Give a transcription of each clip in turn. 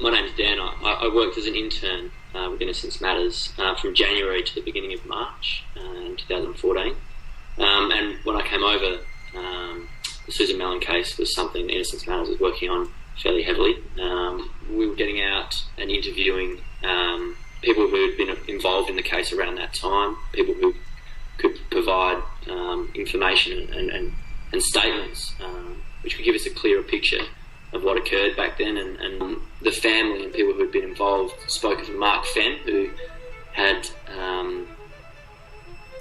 My name's Dan. I worked as an intern with Innocence Matters from January to the beginning of March in 2014. And when I came over, the Suzy case was something Innocence Matters was working on fairly heavily. We were getting out and interviewing people who had been involved in the case around that time, people who could provide information and statements which could give us a clearer picture of what occurred back then. And the family and people who had been involved spoke to Mark Fenn, who had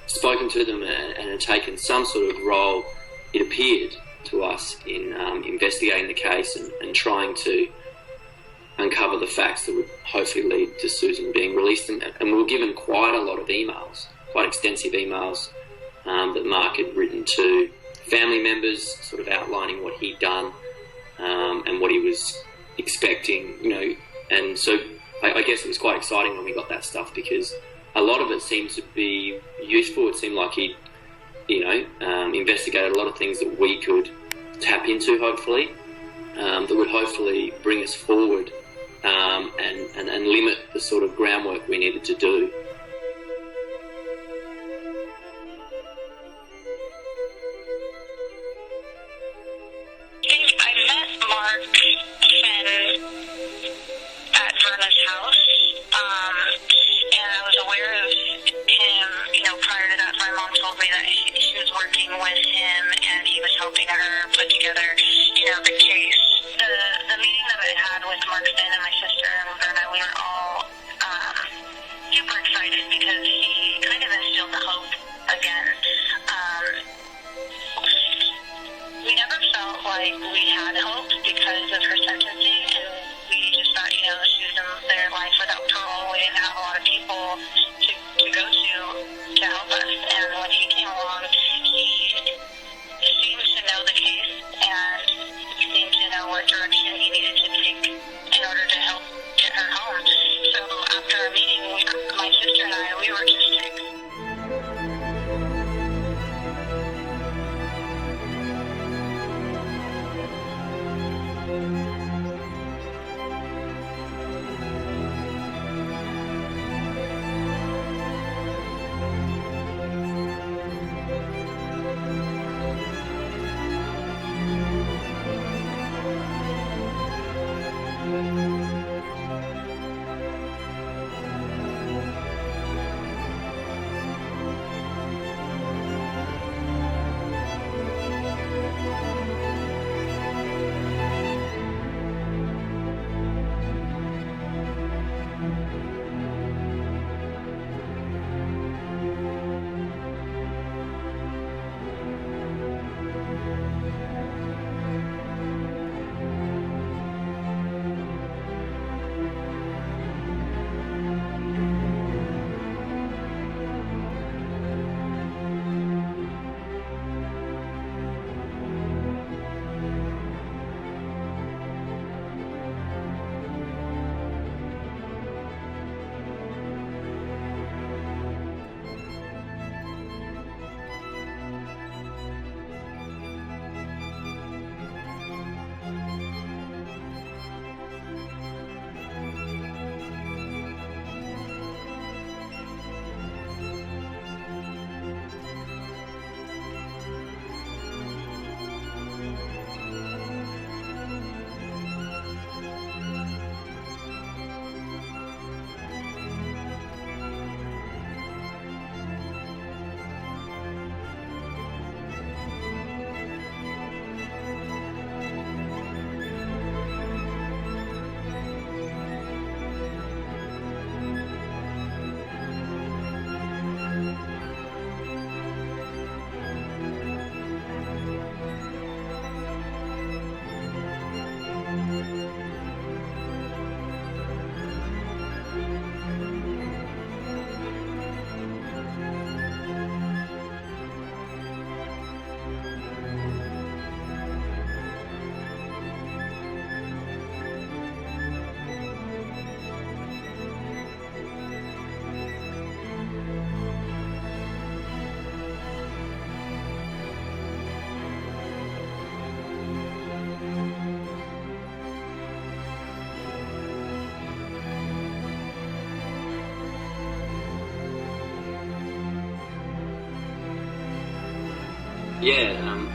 spoken to them and had taken some sort of role, it appeared to us, in investigating the case and trying to uncover the facts that would hopefully lead to Susan being released. And we were given quite a lot of emails, quite extensive emails that Mark had written to family members, sort of outlining what he'd done and what he was expecting, And so I guess it was quite exciting when we got that stuff, because a lot of it seemed to be useful. It seemed like he'd, investigated a lot of things that we could tap into, hopefully, that would hopefully bring us forward and limit the sort of groundwork we needed to do. I met Mark Fenn at Verna's house, and I was aware of him, prior to that. My mom told me that she was working with him and he was helping her put together, the case. The meeting that I had with Mark Fenn and my sister and Verna, we were all super excited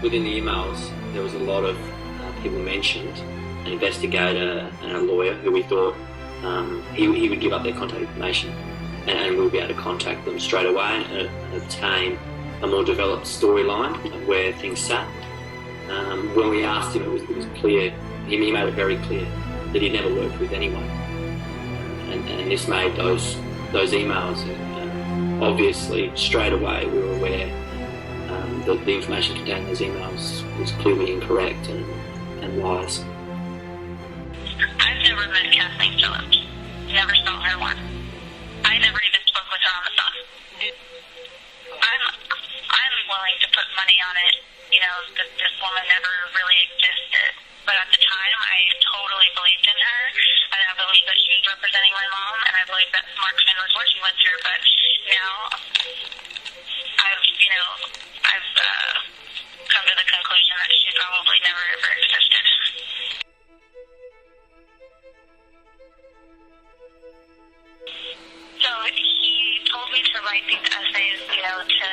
Within the emails, there was a lot of people mentioned, an investigator and a lawyer who we thought he would give up their contact information and we'll be able to contact them straight away and obtain a more developed storyline of where things sat. When we asked him, it was clear, he made it very clear that he'd never worked with anyone. And this made those emails, obviously, straight away we were aware that the information contained in those emails was clearly incorrect and lies. I've never met Kathleen Phillips. Never saw her once. I never even spoke with her on the phone. I'm willing to put money on it, that this woman never really existed. But at the time, I totally believed in her, and I believed that she was representing my mom, and I believed that Mark Fenn was working with her. But now, I've come to the conclusion that she probably never ever existed. So he told me to write these essays, to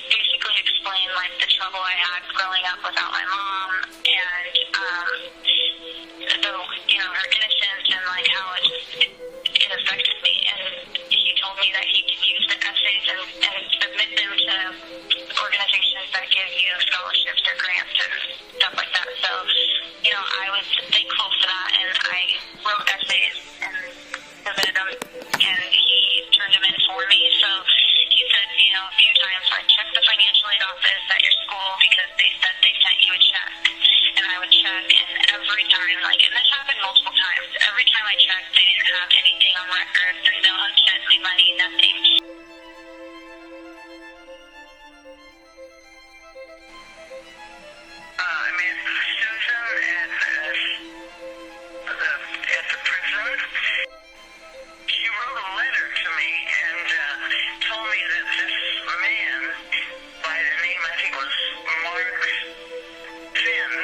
basically explain the trouble I had growing up without my mom and her innocence and how it affected me. And he told me that he could use the essays and submit them to organizations that give you scholarships or grants and stuff like that. So, I was thankful for that, and I wrote essays and submitted them, and he turned them in for me. So he said, a few times, check the financial aid office at your school because they said they sent you a check. And I would check, and every time, and this happened multiple times, every time I checked, they didn't have anything on record. No one sent me money, nothing. At the prison, she wrote a letter to me and told me that this man, by the name I think was Mark Fenn,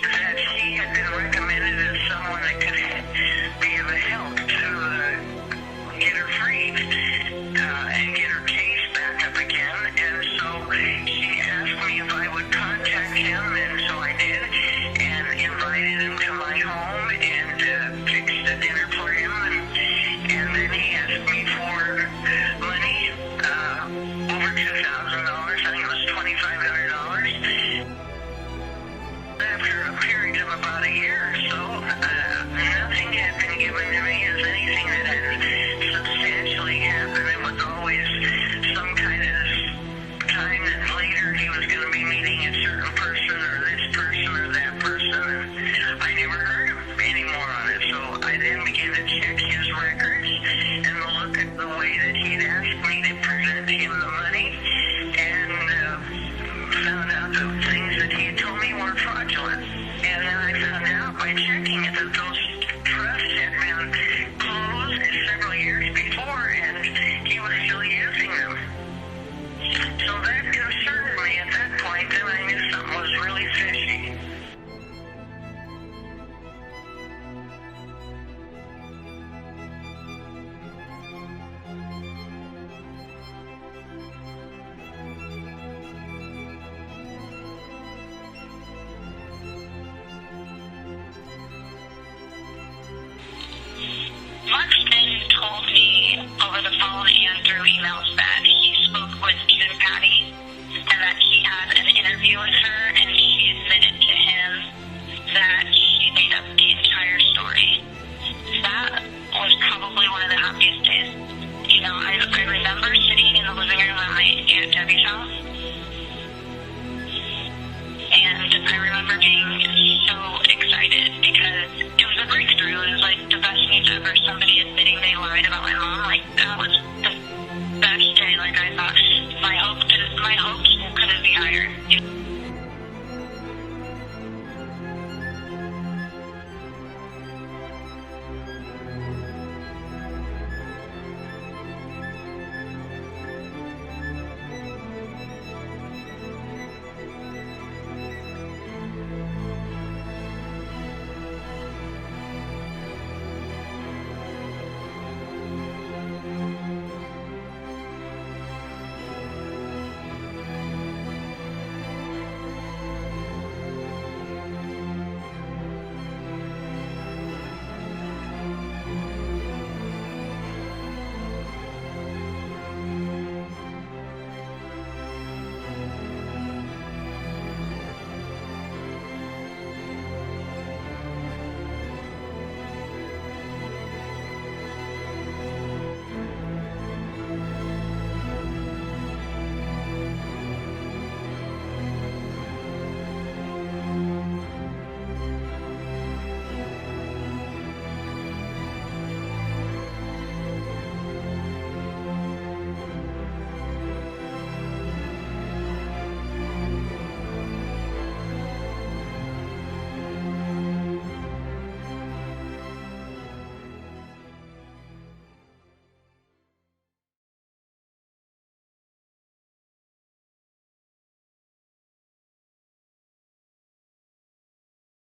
that he had been recommended as someone that could be of a help to get her freed and get her case back up again. And so she asked me if I would contact him, and so I did, and invited him to my home and fixed a dinner for him, and then he asked me for money, over $2,000, I think it was $2,500. After a period of about a year or so, nothing had been given to me as anything that had substantially happened. It was always some kind of time that later he was going to be meeting a certain person or this person or that person, and I never heard any more on it. So I then began to check his records and look at the way that he'd asked me to present him the money, and found out that things that he had told me were fraudulent. And then I found out by checking it that those trusts had been closed several years before, and he was still using them. So that concerned me at that point, and I knew something was really fishy. Mark Fenn told me over the phone and through emails that he spoke with June Patty and that he had an interview with her, and she admitted to him that